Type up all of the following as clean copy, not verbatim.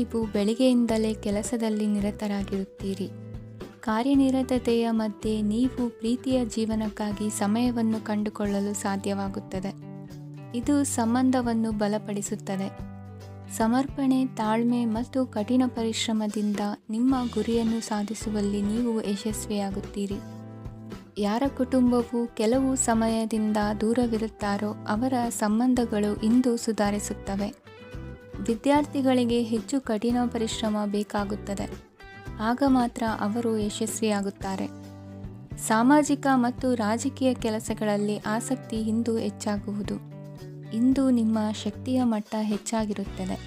ನೀವು ಬೆಳಿಗ್ಗೆಯಿಂದಲೇ ಕೆಲಸದಲ್ಲಿ ನಿರತರಾಗಿರುತ್ತೀರಿ. ಕಾರ್ಯನಿರತತೆಯ ಮಧ್ಯೆ ನೀವು ಪ್ರೀತಿಯ ಜೀವನಕ್ಕಾಗಿ ಸಮಯವನ್ನು ಕಂಡುಕೊಳ್ಳಲು ಸಾಧ್ಯವಾಗುತ್ತದೆ. ಇದು ಸಂಬಂಧವನ್ನು ಬಲಪಡಿಸುತ್ತದೆ. ಸಮರ್ಪಣೆ, ತಾಳ್ಮೆ ಮತ್ತು ಕಠಿಣ ಪರಿಶ್ರಮದಿಂದ ನಿಮ್ಮ ಗುರಿಯನ್ನು ಸಾಧಿಸುವಲ್ಲಿ ನೀವು ಯಶಸ್ವಿಯಾಗುತ್ತೀರಿ. ಯಾರ ಕುಟುಂಬವು ಕೆಲವು ಸಮಯದಿಂದ ದೂರವಿರುತ್ತಾರೋ ಅವರ ಸಂಬಂಧಗಳು ಇಂದು ಸುಧಾರಿಸುತ್ತವೆ. ವಿದ್ಯಾರ್ಥಿಗಳಿಗೆ ಹೆಚ್ಚು ಕಠಿಣ ಪರಿಶ್ರಮ ಬೇಕಾಗುತ್ತದೆ. ಆಗ ಮಾತ್ರ ಅವರು ಯಶಸ್ವಿಯಾಗುತ್ತಾರೆ. ಸಾಮಾಜಿಕ ಮತ್ತು ರಾಜಕೀಯ ಕೆಲಸಗಳಲ್ಲಿ ಆಸಕ್ತಿ ಇಂದು ಹೆಚ್ಚಾಗುವುದು. ಇಂದು ನಿಮ್ಮ ಶಕ್ತಿಯ ಮಟ್ಟ ಹೆಚ್ಚಾಗಿರುತ್ತದೆ.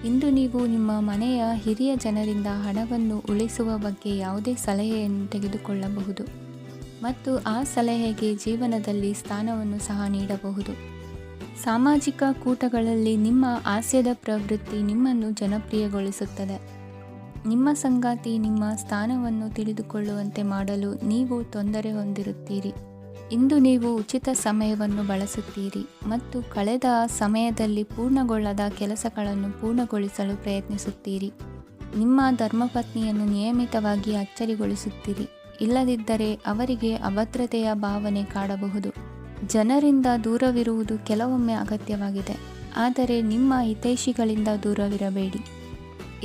ಇಂದು ನೀವು ನಿಮ್ಮ ಮನೆಯ ಹಿರಿಯ ಜನರಿಂದ ಹಣವನ್ನು ಉಳಿಸುವ ಬಗ್ಗೆ ಯಾವುದೇ ಸಲಹೆಯನ್ನು ತೆಗೆದುಕೊಳ್ಳಬಹುದು ಮತ್ತು ಆ ಸಲಹೆಗೆ ಜೀವನದಲ್ಲಿ ಸ್ಥಾನವನ್ನು ಸಹ ನೀಡಬಹುದು. ಸಾಮಾಜಿಕ ಕೂಟಗಳಲ್ಲಿ ನಿಮ್ಮ ಹಾಸ್ಯದ ಪ್ರವೃತ್ತಿ ನಿಮ್ಮನ್ನು ಜನಪ್ರಿಯಗೊಳಿಸುತ್ತದೆ. ನಿಮ್ಮ ಸಂಗಾತಿ ನಿಮ್ಮ ಸ್ಥಾನವನ್ನು ತಿಳಿದುಕೊಳ್ಳುವಂತೆ ಮಾಡಲು ನೀವು ತೊಂದರೆ ಹೊಂದಿರುತ್ತೀರಿ. ಇಂದು ನೀವು ಉಚಿತ ಸಮಯವನ್ನು ಬಳಸುತ್ತೀರಿ ಮತ್ತು ಕಳೆದ ಸಮಯದಲ್ಲಿ ಪೂರ್ಣಗೊಳ್ಳದ ಕೆಲಸಗಳನ್ನು ಪೂರ್ಣಗೊಳಿಸಲು ಪ್ರಯತ್ನಿಸುತ್ತೀರಿ. ನಿಮ್ಮ ಧರ್ಮಪತ್ನಿಯನ್ನು ನಿಯಮಿತವಾಗಿ ಅಚ್ಚರಿಗೊಳಿಸುತ್ತೀರಿ. ಇಲ್ಲದಿದ್ದರೆ ಅವರಿಗೆ ಅಭದ್ರತೆಯ ಭಾವನೆ ಕಾಡಬಹುದು. ಜನರಿಂದ ದೂರವಿರುವುದು ಕೆಲವೊಮ್ಮೆ ಅಗತ್ಯವಾಗಿದೆ, ಆದರೆ ನಿಮ್ಮ ಹಿತೈಷಿಗಳಿಂದ ದೂರವಿರಬೇಡಿ.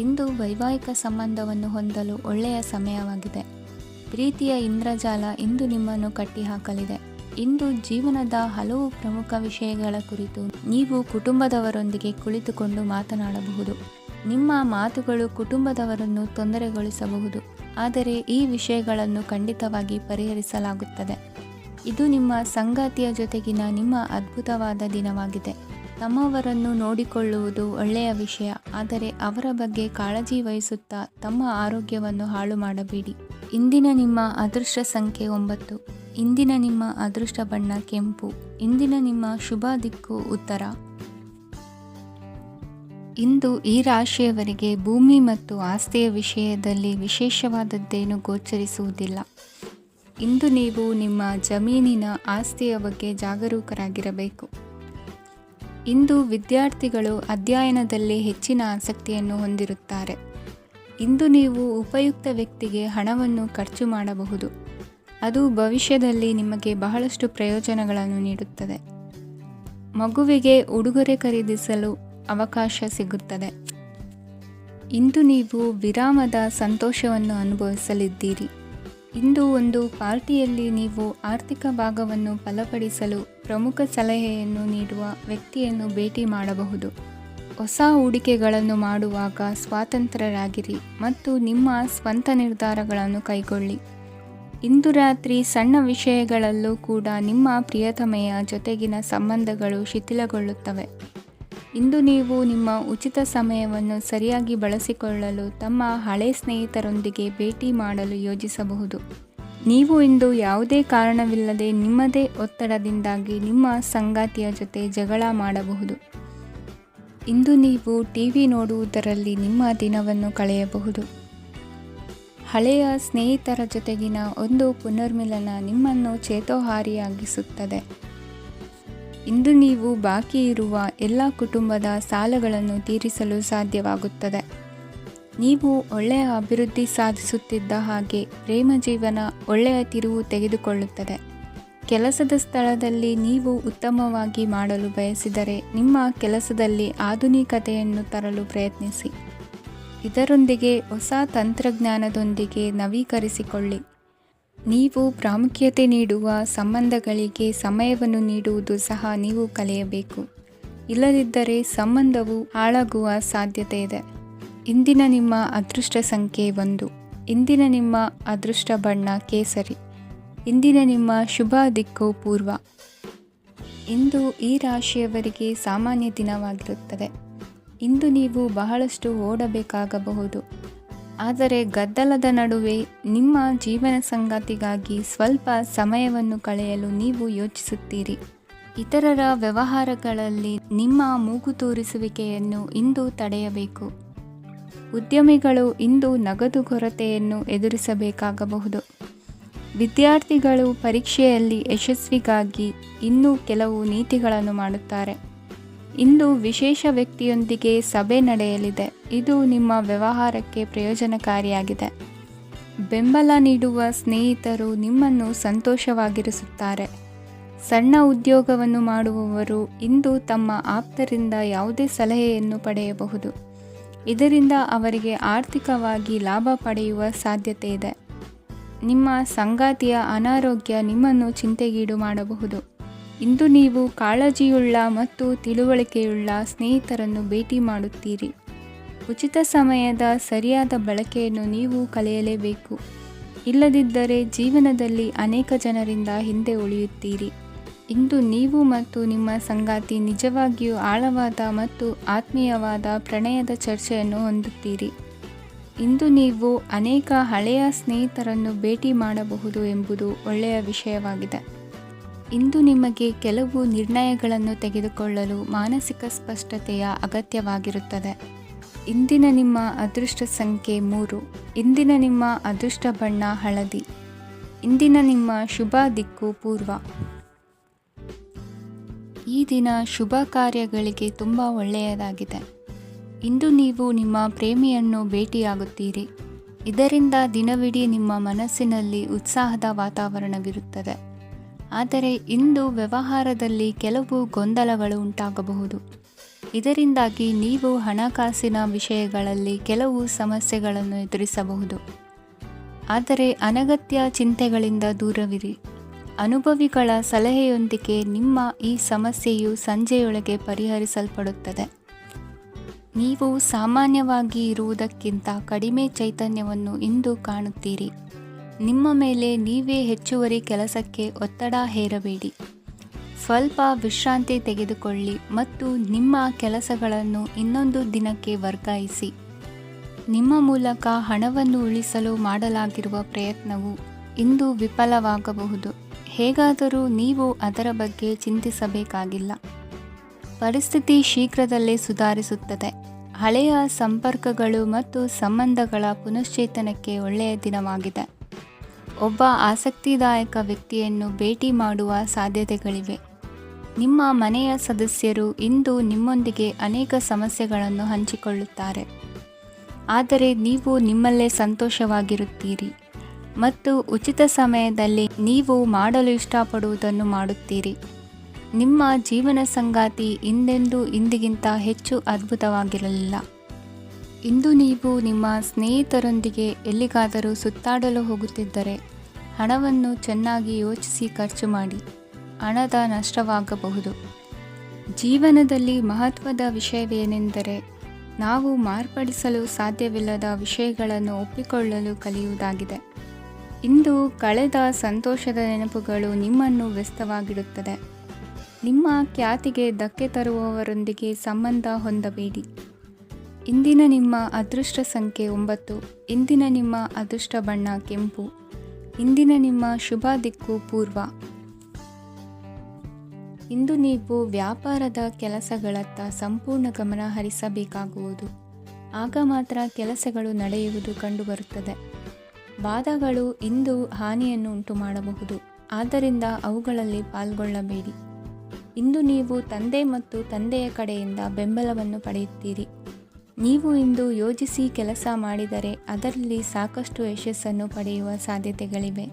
ಇಂದು ವೈವಾಹಿಕ ಸಂಬಂಧವನ್ನು ಹೊಂದಲು ಒಳ್ಳೆಯ ಸಮಯವಾಗಿದೆ. ಪ್ರೀತಿಯ ಇಂದ್ರಜಾಲ ಇಂದು ನಿಮ್ಮನ್ನು ಕಟ್ಟಿಹಾಕಲಿದೆ. ಇಂದು ಜೀವನದ ಹಲವು ಪ್ರಮುಖ ವಿಷಯಗಳ ಕುರಿತು ನೀವು ಕುಟುಂಬದವರೊಂದಿಗೆ ಕುಳಿತುಕೊಂಡು ಮಾತನಾಡಬಹುದು. ನಿಮ್ಮ ಮಾತುಗಳು ಕುಟುಂಬದವರನ್ನು ತೊಂದರೆಗೊಳಿಸಬಹುದು, ಆದರೆ ಈ ವಿಷಯಗಳನ್ನು ಖಂಡಿತವಾಗಿ ಪರಿಹರಿಸಲಾಗುತ್ತದೆ. ಇದು ನಿಮ್ಮ ಸಂಗಾತಿಯ ಜೊತೆಗಿನ ನಿಮ್ಮ ಅದ್ಭುತವಾದ ದಿನವಾಗಿದೆ. ತಮ್ಮವರನ್ನು ನೋಡಿಕೊಳ್ಳುವುದು ಒಳ್ಳೆಯ ವಿಷಯ, ಆದರೆ ಅವರ ಬಗ್ಗೆ ಕಾಳಜಿ ವಹಿಸುತ್ತಾ ತಮ್ಮ ಆರೋಗ್ಯವನ್ನು ಹಾಳು ಮಾಡಬೇಡಿ. ಇಂದಿನ ನಿಮ್ಮ ಅದೃಷ್ಟ ಸಂಖ್ಯೆ 9. ಇಂದಿನ ನಿಮ್ಮ ಅದೃಷ್ಟ ಬಣ್ಣ ಕೆಂಪು. ಇಂದಿನ ನಿಮ್ಮ ಶುಭ ದಿಕ್ಕು ಉತ್ತರ. ಇಂದು ಈ ರಾಶಿಯವರಿಗೆ ಭೂಮಿ ಮತ್ತು ಆಸ್ತಿಯ ವಿಷಯದಲ್ಲಿ ವಿಶೇಷವಾದದ್ದೇನು ಗೋಚರಿಸುವುದಿಲ್ಲ. ಇಂದು ನೀವು ನಿಮ್ಮ ಜಮೀನಿನ ಆಸ್ತಿಯ ಬಗ್ಗೆ ಜಾಗರೂಕರಾಗಿರಬೇಕು. ಇಂದು ವಿದ್ಯಾರ್ಥಿಗಳು ಅಧ್ಯಯನದಲ್ಲಿ ಹೆಚ್ಚಿನ ಆಸಕ್ತಿಯನ್ನು ಹೊಂದಿರುತ್ತಾರೆ. ಇಂದು ನೀವು ಉಪಯುಕ್ತ ವ್ಯಕ್ತಿಗೆ ಹಣವನ್ನು ಖರ್ಚು ಮಾಡಬಹುದು. ಅದು ಭವಿಷ್ಯದಲ್ಲಿ ನಿಮಗೆ ಬಹಳಷ್ಟು ಪ್ರಯೋಜನಗಳನ್ನು ನೀಡುತ್ತದೆ. ಮಗುವಿಗೆ ಉಡುಗೊರೆ ಖರೀದಿಸಲು ಅವಕಾಶ ಸಿಗುತ್ತದೆ. ಇಂದು ನೀವು ವಿರಾಮದ ಸಂತೋಷವನ್ನು ಅನುಭವಿಸಲಿದ್ದೀರಿ. ಇಂದು ಒಂದು ಪಾರ್ಟಿಯಲ್ಲಿ ನೀವು ಆರ್ಥಿಕ ಭಾಗವನ್ನು ಬಲಪಡಿಸಲು ಪ್ರಮುಖ ಸಲಹೆಯನ್ನು ನೀಡುವ ವ್ಯಕ್ತಿಯನ್ನು ಭೇಟಿ ಮಾಡಬಹುದು. ಹೊಸ ಹೂಡಿಕೆಗಳನ್ನು ಮಾಡುವಾಗ ಸ್ವಾತಂತ್ರ್ಯರಾಗಿರಿ ಮತ್ತು ನಿಮ್ಮ ಸ್ವಂತ ನಿರ್ಧಾರಗಳನ್ನು ಕೈಗೊಳ್ಳಿ. ಇಂದು ರಾತ್ರಿ ಸಣ್ಣ ವಿಷಯಗಳಲ್ಲೂ ಕೂಡ ನಿಮ್ಮ ಪ್ರಿಯತಮೆಯ ಜೊತೆಗಿನ ಸಂಬಂಧಗಳು ಶಿಥಿಲಗೊಳ್ಳುತ್ತವೆ. ಇಂದು ನೀವು ನಿಮ್ಮ ಉಚಿತ ಸಮಯವನ್ನು ಸರಿಯಾಗಿ ಬಳಸಿಕೊಳ್ಳಲು ತಮ್ಮ ಹಳೆ ಸ್ನೇಹಿತರೊಂದಿಗೆ ಭೇಟಿ ಮಾಡಲು ಯೋಜಿಸಬಹುದು. ನೀವು ಇಂದು ಯಾವುದೇ ಕಾರಣವಿಲ್ಲದೆ ನಿಮ್ಮದೇ ಒತ್ತಡದಿಂದಾಗಿ ನಿಮ್ಮ ಸಂಗಾತಿಯ ಜೊತೆ ಜಗಳ ಮಾಡಬಹುದು. ಇಂದು ನೀವು ಟಿವಿ ನೋಡುವುದರಲ್ಲಿ ನಿಮ್ಮ ದಿನವನ್ನು ಕಳೆಯಬಹುದು. ಹಳೆಯ ಸ್ನೇಹಿತರ ಜೊತೆಗಿನ ಒಂದು ಪುನರ್ಮಿಲನ ನಿಮ್ಮನ್ನು ಚೇತೋಹಾರಿಯಾಗಿಸುತ್ತದೆ. ಇಂದು ನೀವು ಬಾಕಿ ಇರುವ ಎಲ್ಲ ಕುಟುಂಬದ ಸಾಲಗಳನ್ನು ತೀರಿಸಲು ಸಾಧ್ಯವಾಗುತ್ತದೆ. ನೀವು ಒಳ್ಳೆಯ ಅಭಿವೃದ್ಧಿ ಸಾಧಿಸುತ್ತಿದ್ದ ಹಾಗೆ ಪ್ರೇಮ ಜೀವನ ಒಳ್ಳೆಯ ತಿರುವು ತೆಗೆದುಕೊಳ್ಳುತ್ತದೆ. ಕೆಲಸದ ಸ್ಥಳದಲ್ಲಿ ನೀವು ಉತ್ತಮವಾಗಿ ಮಾಡಲು ಬಯಸಿದರೆ ನಿಮ್ಮ ಕೆಲಸದಲ್ಲಿ ಆಧುನಿಕತೆಯನ್ನು ತರಲು ಪ್ರಯತ್ನಿಸಿ. ಇದರೊಂದಿಗೆ ಹೊಸ ತಂತ್ರಜ್ಞಾನದೊಂದಿಗೆ ನವೀಕರಿಸಿಕೊಳ್ಳಿ. ನೀವು ಪ್ರಾಮುಖ್ಯತೆ ನೀಡುವ ಸಂಬಂಧಗಳಿಗೆ ಸಮಯವನ್ನು ನೀಡುವುದು ಸಹ ನೀವು ಕಲಿಯಬೇಕು. ಇಲ್ಲದಿದ್ದರೆ ಸಂಬಂಧವು ಹಾಳಾಗುವ ಸಾಧ್ಯತೆ ಇದೆ. ಇಂದಿನ ನಿಮ್ಮ ಅದೃಷ್ಟ ಸಂಖ್ಯೆ 1. ಇಂದಿನ ನಿಮ್ಮ ಅದೃಷ್ಟ ಬಣ್ಣ ಕೇಸರಿ. ಇಂದಿನ ನಿಮ್ಮ ಶುಭ ದಿಕ್ಕು ಪೂರ್ವ. ಇಂದು ಈ ರಾಶಿಯವರಿಗೆ ಸಾಮಾನ್ಯ ದಿನವಾಗಿರುತ್ತದೆ. ಇಂದು ನೀವು ಬಹಳಷ್ಟು ಓಡಬೇಕಾಗಬಹುದು, ಆದರೆ ಗದ್ದಲದ ನಡುವೆ ನಿಮ್ಮ ಜೀವನ ಸಂಗಾತಿಗಾಗಿ ಸ್ವಲ್ಪ ಸಮಯವನ್ನು ಕಳೆಯಲು ನೀವು ಯೋಚಿಸುತ್ತೀರಿ. ಇತರರ ವ್ಯವಹಾರಗಳಲ್ಲಿ ನಿಮ್ಮ ಮೂಗು ತೂರಿಸುವಿಕೆಯನ್ನು ಇಂದು ತಡೆಯಬೇಕು. ಉದ್ಯಮಿಗಳು ಇಂದು ನಗದು ಕೊರತೆಯನ್ನು ಎದುರಿಸಬೇಕಾಗಬಹುದು. ವಿದ್ಯಾರ್ಥಿಗಳು ಪರೀಕ್ಷೆಯಲ್ಲಿ ಯಶಸ್ವಿಗಾಗಿ ಇನ್ನೂ ಕೆಲವು ನೀತಿಗಳನ್ನು ಮಾಡುತ್ತಾರೆ. ಇಂದು ವಿಶೇಷ ವ್ಯಕ್ತಿಯೊಂದಿಗೆ ಸಭೆ ನಡೆಯಲಿದೆ. ಇದು ನಿಮ್ಮ ವ್ಯವಹಾರಕ್ಕೆ ಪ್ರಯೋಜನಕಾರಿಯಾಗಿದೆ. ಬೆಂಬಲ ನೀಡುವ ಸ್ನೇಹಿತರು ನಿಮ್ಮನ್ನು ಸಂತೋಷವಾಗಿರಿಸುತ್ತಾರೆ. ಸಣ್ಣ ಉದ್ಯೋಗವನ್ನು ಮಾಡುವವರು ಇಂದು ತಮ್ಮ ಆಪ್ತರಿಂದ ಯಾವುದೇ ಸಲಹೆಯನ್ನು ಪಡೆಯಬಹುದು. ಇದರಿಂದ ಅವರಿಗೆ ಆರ್ಥಿಕವಾಗಿ ಲಾಭ ಪಡೆಯುವ ಸಾಧ್ಯತೆ ಇದೆ. ನಿಮ್ಮ ಸಂಗಾತಿಯ ಅನಾರೋಗ್ಯ ನಿಮ್ಮನ್ನು ಚಿಂತೆಗೀಡು ಮಾಡಬಹುದು. ಇಂದು ನೀವು ಕಾಳಜಿಯುಳ್ಳ ಮತ್ತು ತಿಳುವಳಿಕೆಯುಳ್ಳ ಸ್ನೇಹಿತರನ್ನು ಭೇಟಿ ಮಾಡುತ್ತೀರಿ. ಉಚಿತ ಸಮಯದ ಸರಿಯಾದ ಬಳಕೆಯನ್ನು ನೀವು ಕಲಿಯಲೇಬೇಕು. ಇಲ್ಲದಿದ್ದರೆ ಜೀವನದಲ್ಲಿ ಅನೇಕ ಜನರಿಂದ ಹಿಂದೆ ಉಳಿಯುತ್ತೀರಿ. ಇಂದು ನೀವು ಮತ್ತು ನಿಮ್ಮ ಸಂಗಾತಿ ನಿಜವಾಗಿಯೂ ಆಳವಾದ ಮತ್ತು ಆತ್ಮೀಯವಾದ ಪ್ರಣಯದ ಚರ್ಚೆಯನ್ನು ಹೊಂದುತ್ತೀರಿ. ಇಂದು ನೀವು ಅನೇಕ ಹಳೆಯ ಸ್ನೇಹಿತರನ್ನು ಭೇಟಿ ಮಾಡಬಹುದು ಎಂಬುದು ಒಳ್ಳೆಯ ವಿಷಯವಾಗಿದೆ. ಇಂದು ನಿಮಗೆ ಕೆಲವು ನಿರ್ಣಯಗಳನ್ನು ತೆಗೆದುಕೊಳ್ಳಲು ಮಾನಸಿಕ ಸ್ಪಷ್ಟತೆಯ ಅಗತ್ಯವಾಗಿರುತ್ತದೆ. ಇಂದಿನ ನಿಮ್ಮ ಅದೃಷ್ಟ ಸಂಖ್ಯೆ 3. ಇಂದಿನ ನಿಮ್ಮ ಅದೃಷ್ಟ ಬಣ್ಣ ಹಳದಿ. ಇಂದಿನ ನಿಮ್ಮ ಶುಭ ದಿಕ್ಕು ಪೂರ್ವ. ಈ ದಿನ ಶುಭ ಕಾರ್ಯಗಳಿಗೆ ತುಂಬ ಒಳ್ಳೆಯದಾಗಿದೆ. ಇಂದು ನೀವು ನಿಮ್ಮ ಪ್ರೇಮಿಯನ್ನು ಭೇಟಿಯಾಗುತ್ತೀರಿ. ಇದರಿಂದ ದಿನವಿಡೀ ನಿಮ್ಮ ಮನಸ್ಸಿನಲ್ಲಿ ಉತ್ಸಾಹದ ವಾತಾವರಣವಿರುತ್ತದೆ. ಆದರೆ ಇಂದು ವ್ಯವಹಾರದಲ್ಲಿ ಕೆಲವು ಗೊಂದಲಗಳು ಉಂಟಾಗಬಹುದು. ಇದರಿಂದಾಗಿ ನೀವು ಹಣಕಾಸಿನ ವಿಷಯಗಳಲ್ಲಿ ಕೆಲವು ಸಮಸ್ಯೆಗಳನ್ನು ಎದುರಿಸಬಹುದು. ಆದರೆ ಅನಗತ್ಯ ಚಿಂತೆಗಳಿಂದ ದೂರವಿರಿ. ಅನುಭವಿಗಳ ಸಲಹೆಯೊಂದಿಗೆ ನಿಮ್ಮ ಈ ಸಮಸ್ಯೆಯು ಸಂಜೆಯೊಳಗೆ ಪರಿಹರಿಸಲ್ಪಡುತ್ತದೆ. ನೀವು ಸಾಮಾನ್ಯವಾಗಿ ಇರುವುದಕ್ಕಿಂತ ಕಡಿಮೆ ಚೈತನ್ಯವನ್ನು ಇಂದು ಕಾಣುತ್ತೀರಿ. ನಿಮ್ಮ ಮೇಲೆ ನೀವೇ ಹೆಚ್ಚುವರಿ ಕೆಲಸಕ್ಕೆ ಒತ್ತಡ ಹೇರಬೇಡಿ. ಸ್ವಲ್ಪ ವಿಶ್ರಾಂತಿ ತೆಗೆದುಕೊಳ್ಳಿ ಮತ್ತು ನಿಮ್ಮ ಕೆಲಸಗಳನ್ನು ಇನ್ನೊಂದು ದಿನಕ್ಕೆ ವರ್ಗಾಯಿಸಿ. ನಿಮ್ಮ ಮೂಲಕ ಹಣವನ್ನು ಉಳಿಸಲು ಮಾಡಲಾಗಿರುವ ಪ್ರಯತ್ನವು ಇಂದು ವಿಫಲವಾಗಬಹುದು. ಹೇಗಾದರೂ ನೀವು ಅದರ ಬಗ್ಗೆ ಚಿಂತಿಸಬೇಕಾಗಿಲ್ಲ. ಪರಿಸ್ಥಿತಿ ಶೀಘ್ರದಲ್ಲೇ ಸುಧಾರಿಸುತ್ತದೆ. ಹಳೆಯ ಸಂಪರ್ಕಗಳು ಮತ್ತು ಸಂಬಂಧಗಳ ಪುನಶ್ಚೇತನಕ್ಕೆ ಒಳ್ಳೆಯ ದಿನವಾಗಿದೆ. ಒಬ್ಬ ಆಸಕ್ತಿದಾಯಕ ವ್ಯಕ್ತಿಯನ್ನು ಭೇಟಿ ಮಾಡುವ ಸಾಧ್ಯತೆಗಳಿವೆ. ನಿಮ್ಮ ಮನೆಯ ಸದಸ್ಯರು ಇಂದು ನಿಮ್ಮೊಂದಿಗೆ ಅನೇಕ ಸಮಸ್ಯೆಗಳನ್ನು ಹಂಚಿಕೊಳ್ಳುತ್ತಾರೆ. ಆದರೆ ನೀವು ನಿಮ್ಮಲ್ಲೇ ಸಂತೋಷವಾಗಿರುತ್ತೀರಿ ಮತ್ತು ಉಚಿತ ಸಮಯದಲ್ಲಿ ನೀವು ಮಾಡಲು ಇಷ್ಟಪಡುವುದನ್ನು ಮಾಡುತ್ತೀರಿ. ನಿಮ್ಮ ಜೀವನ ಸಂಗಾತಿ ಇಂದೆಂದೂ ಇಂದಿಗಿಂತ ಹೆಚ್ಚು ಅದ್ಭುತವಾಗಿರಲಿಲ್ಲ. ಇಂದು ನೀವು ನಿಮ್ಮ ಸ್ನೇಹಿತರೊಂದಿಗೆ ಎಲ್ಲಿಗಾದರೂ ಸುತ್ತಾಡಲು ಹೋಗುತ್ತಿದ್ದರೆ ಹಣವನ್ನು ಚೆನ್ನಾಗಿ ಯೋಚಿಸಿ ಖರ್ಚು ಮಾಡಿ. ಹಣದ ನಷ್ಟವಾಗಬಹುದು. ಜೀವನದಲ್ಲಿ ಮಹತ್ವದ ವಿಷಯವೇನೆಂದರೆ ನಾವು ಮಾರ್ಪಡಿಸಲು ಸಾಧ್ಯವಿಲ್ಲದ ವಿಷಯಗಳನ್ನು ಒಪ್ಪಿಕೊಳ್ಳಲು ಕಲಿಯುವುದಾಗಿದೆ. ಇಂದು ಕಳೆದ ಸಂತೋಷದ ನೆನಪುಗಳು ನಿಮ್ಮನ್ನು ವ್ಯಸ್ತವಾಗಿಡುತ್ತದೆ. ನಿಮ್ಮ ಖ್ಯಾತಿಗೆ ಧಕ್ಕೆ ತರುವವರೊಂದಿಗೆ ಸಂಬಂಧ ಹೊಂದಬೇಡಿ. ಇಂದಿನ ನಿಮ್ಮ ಅದೃಷ್ಟ ಸಂಖ್ಯೆ 9. ಇಂದಿನ ನಿಮ್ಮ ಅದೃಷ್ಟ ಬಣ್ಣ ಕೆಂಪು. ಇಂದಿನ ನಿಮ್ಮ ಶುಭ ದಿಕ್ಕು ಪೂರ್ವ. ಇಂದು ನೀವು ವ್ಯಾಪಾರದ ಕೆಲಸಗಳತ್ತ ಸಂಪೂರ್ಣ ಗಮನ ಹರಿಸಬೇಕಾಗುವುದು. ಆಗ ಮಾತ್ರ ಕೆಲಸಗಳು ನಡೆಯುವುದು ಕಂಡುಬರುತ್ತದೆ. ವಾದಗಳು ಇಂದು ಹಾನಿಯನ್ನು ಉಂಟು ಮಾಡಬಹುದು. ಆದ್ದರಿಂದ ಅವುಗಳಲ್ಲಿ ಪಾಲ್ಗೊಳ್ಳಬೇಡಿ. ಇಂದು ನೀವು ತಂದೆ ಮತ್ತು ತಂದೆಯ ಕಡೆಯಿಂದ ಬೆಂಬಲವನ್ನು ಪಡೆಯುತ್ತೀರಿ. ನೀವು ಇಂದು ಯೋಜಿಸಿ ಕೆಲಸ ಮಾಡಿದರೆ ಅದರಲ್ಲಿ ಸಾಕಷ್ಟು ಯಶಸ್ಸನ್ನು ಪಡೆಯುವ ಸಾಧ್ಯತೆಗಳಿವೆ.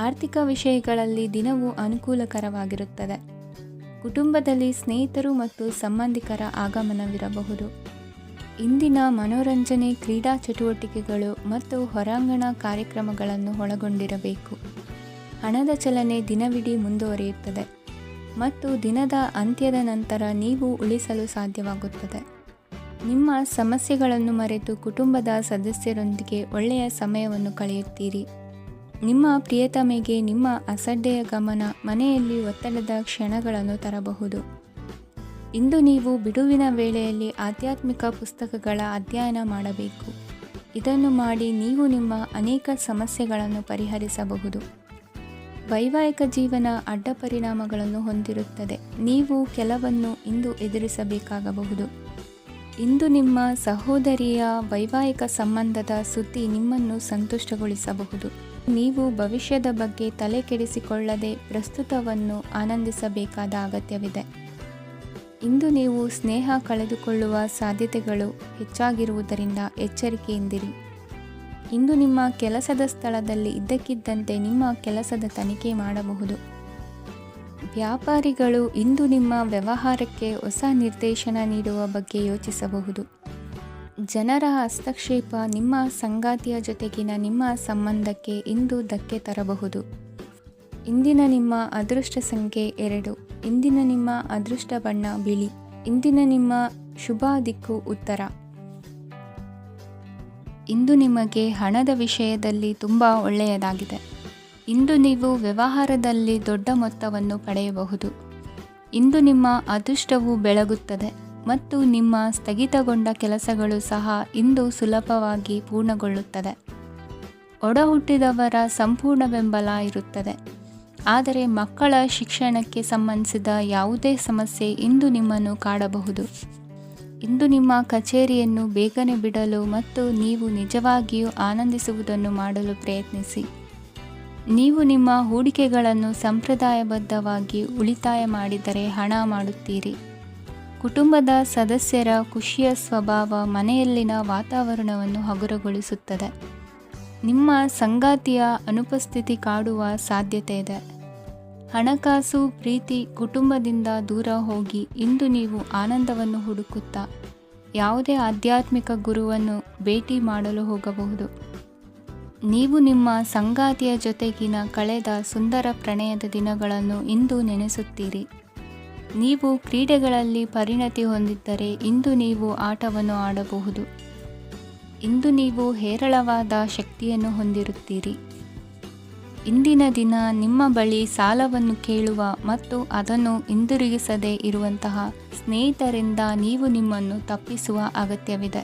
ಆರ್ಥಿಕ ವಿಷಯಗಳಲ್ಲಿ ದಿನವು ಅನುಕೂಲಕರವಾಗಿರುತ್ತದೆ. ಕುಟುಂಬದಲ್ಲಿ ಸ್ನೇಹಿತರು ಮತ್ತು ಸಂಬಂಧಿಕರ ಆಗಮನವಿರಬಹುದು. ಇಂದಿನ ಮನೋರಂಜನೆ ಕ್ರೀಡಾ ಚಟುವಟಿಕೆಗಳು ಮತ್ತು ಹೊರಾಂಗಣ ಕಾರ್ಯಕ್ರಮಗಳನ್ನು ಒಳಗೊಂಡಿರಬೇಕು. ಹಣದ ಚಲನೆ ದಿನವಿಡೀ ಮುಂದುವರಿಯುತ್ತದೆ ಮತ್ತು ದಿನದ ಅಂತ್ಯದ ನಂತರ ನೀವು ಉಳಿಸಲು ಸಾಧ್ಯವಾಗುತ್ತದೆ. ನಿಮ್ಮ ಸಮಸ್ಯೆಗಳನ್ನು ಮರೆತು ಕುಟುಂಬದ ಸದಸ್ಯರೊಂದಿಗೆ ಒಳ್ಳೆಯ ಸಮಯವನ್ನು ಕಳೆಯುತ್ತೀರಿ. ನಿಮ್ಮ ಪ್ರಿಯತಮೆಗೆ ನಿಮ್ಮ ಅಸಡ್ಡೆಯ ಗಮನ ಮನೆಯಲ್ಲಿ ಒತ್ತಡದ ಕ್ಷಣಗಳನ್ನು ತರಬಹುದು. ಇಂದು ನೀವು ಬಿಡುವಿನ ವೇಳೆಯಲ್ಲಿ ಆಧ್ಯಾತ್ಮಿಕ ಪುಸ್ತಕಗಳ ಅಧ್ಯಯನ ಮಾಡಬೇಕು. ಇದನ್ನು ಮಾಡಿ ನೀವು ನಿಮ್ಮ ಅನೇಕ ಸಮಸ್ಯೆಗಳನ್ನು ಪರಿಹರಿಸಬಹುದು. ವೈವಾಹಿಕ ಜೀವನ ಅಡ್ಡ ಪರಿಣಾಮಗಳನ್ನು ಹೊಂದಿರುತ್ತದೆ. ನೀವು ಕೆಲವನ್ನು ಇಂದು ಎದುರಿಸಬೇಕಾಗಬಹುದು. ಇಂದು ನಿಮ್ಮ ಸಹೋದರಿಯ ವೈವಾಹಿಕ ಸಂಬಂಧದ ಸುದ್ದಿ ನಿಮ್ಮನ್ನು ಸಂತುಷ್ಟಗೊಳಿಸಬಹುದು. ನೀವು ಭವಿಷ್ಯದ ಬಗ್ಗೆ ತಲೆ ಕೆಡಿಸಿಕೊಳ್ಳದೆ ಪ್ರಸ್ತುತವನ್ನು ಆನಂದಿಸಬೇಕಾದ ಅಗತ್ಯವಿದೆ. ಇಂದು ನೀವು ಸ್ನೇಹ ಕಳೆದುಕೊಳ್ಳುವ ಸಾಧ್ಯತೆಗಳು ಹೆಚ್ಚಾಗಿರುವುದರಿಂದ ಎಚ್ಚರಿಕೆಯಿಂದಿರಿ. ಇಂದು ನಿಮ್ಮ ಕೆಲಸದ ಸ್ಥಳದಲ್ಲಿ ಇದ್ದಕ್ಕಿದ್ದಂತೆ ನಿಮ್ಮ ಕೆಲಸದ ತನಿಖೆ ಮಾಡಬಹುದು. ವ್ಯಾಪಾರಿಗಳು ಇಂದು ನಿಮ್ಮ ವ್ಯವಹಾರಕ್ಕೆ ಹೊಸ ನಿರ್ದೇಶನ ನೀಡುವ ಬಗ್ಗೆ ಯೋಚಿಸಬಹುದು. ಜನರ ಹಸ್ತಕ್ಷೇಪ ನಿಮ್ಮ ಸಂಗಾತಿಯ ಜೊತೆಗಿನ ನಿಮ್ಮ ಸಂಬಂಧಕ್ಕೆ ಇಂದು ಧಕ್ಕೆ ತರಬಹುದು. ಇಂದಿನ ನಿಮ್ಮ ಅದೃಷ್ಟ ಸಂಖ್ಯೆ 2. ಇಂದಿನ ನಿಮ್ಮ ಅದೃಷ್ಟ ಬಣ್ಣ ಬಿಳಿ. ಇಂದಿನ ನಿಮ್ಮ ಶುಭ ದಿಕ್ಕು ಉತ್ತರ. ಇಂದು ನಿಮಗೆ ಹಣದ ವಿಷಯದಲ್ಲಿ ತುಂಬ ಒಳ್ಳೆಯದಾಗಿದೆ. ಇಂದು ನೀವು ವ್ಯವಹಾರದಲ್ಲಿ ದೊಡ್ಡ ಮೊತ್ತವನ್ನು ಪಡೆಯಬಹುದು. ಇಂದು ನಿಮ್ಮ ಅದೃಷ್ಟವು ಬೆಳಗುತ್ತದೆ ಮತ್ತು ನಿಮ್ಮ ಸ್ಥಗಿತಗೊಂಡ ಕೆಲಸಗಳು ಸಹ ಇಂದು ಸುಲಭವಾಗಿ ಪೂರ್ಣಗೊಳ್ಳುತ್ತದೆ. ಒಡಹುಟ್ಟಿದವರ ಸಂಪೂರ್ಣ ಬೆಂಬಲ ಇರುತ್ತದೆ. ಆದರೆ ಮಕ್ಕಳ ಶಿಕ್ಷಣಕ್ಕೆ ಸಂಬಂಧಿಸಿದ ಯಾವುದೇ ಸಮಸ್ಯೆ ಇಂದು ನಿಮ್ಮನ್ನು ಕಾಡಬಹುದು. ಇಂದು ನಿಮ್ಮ ಕಚೇರಿಯನ್ನು ಬೇಗನೆ ಬಿಡಲು ಮತ್ತು ನೀವು ನಿಜವಾಗಿಯೂ ಆನಂದಿಸುವುದನ್ನು ಮಾಡಲು ಪ್ರಯತ್ನಿಸಿ. ನೀವು ನಿಮ್ಮ ಹೂಡಿಕೆಗಳನ್ನು ಸಂಪ್ರದಾಯಬದ್ಧವಾಗಿ ಉಳಿತಾಯ ಮಾಡಿದರೆ ಹಣ ಮಾಡುತ್ತೀರಿ. ಕುಟುಂಬದ ಸದಸ್ಯರ ಖುಷಿಯ ಸ್ವಭಾವ ಮನೆಯಲ್ಲಿನ ವಾತಾವರಣವನ್ನು ಹಗುರಗೊಳಿಸುತ್ತದೆ. ನಿಮ್ಮ ಸಂಗಾತಿಯ ಅನುಪಸ್ಥಿತಿ ಕಾಡುವ ಸಾಧ್ಯತೆ ಇದೆ. ಹಣಕಾಸು, ಪ್ರೀತಿ, ಕುಟುಂಬದಿಂದ ದೂರ ಹೋಗಿ ಇಂದು ನೀವು ಆನಂದವನ್ನು ಹುಡುಕುತ್ತಾ ಯಾವುದೇ ಆಧ್ಯಾತ್ಮಿಕ ಗುರುವನ್ನು ಭೇಟಿ ಮಾಡಲು ಹೋಗಬಹುದು. ನೀವು ನಿಮ್ಮ ಸಂಗಾತಿಯ ಜೊತೆಗಿನ ಕಳೆದ ಸುಂದರ ಪ್ರಣಯದ ದಿನಗಳನ್ನು ಇಂದು ನೆನೆಸುತ್ತೀರಿ. ನೀವು ಕ್ರೀಡೆಗಳಲ್ಲಿ ಪರಿಣತಿ ಹೊಂದಿದ್ದರೆ ಇಂದು ನೀವು ಆಟವನ್ನು ಆಡಬಹುದು. ಇಂದು ನೀವು ಹೇರಳವಾದ ಶಕ್ತಿಯನ್ನು ಹೊಂದಿರುತ್ತೀರಿ. ಇಂದಿನ ದಿನ ನಿಮ್ಮ ಬಳಿ ಸಾಲವನ್ನು ಕೇಳುವ ಮತ್ತು ಅದನ್ನು ಹಿಂದಿರುಗಿಸದೇ ಇರುವಂತಹ ಸ್ನೇಹಿತರಿಂದ ನೀವು ನಿಮ್ಮನ್ನು ತಪ್ಪಿಸುವ ಅಗತ್ಯವಿದೆ.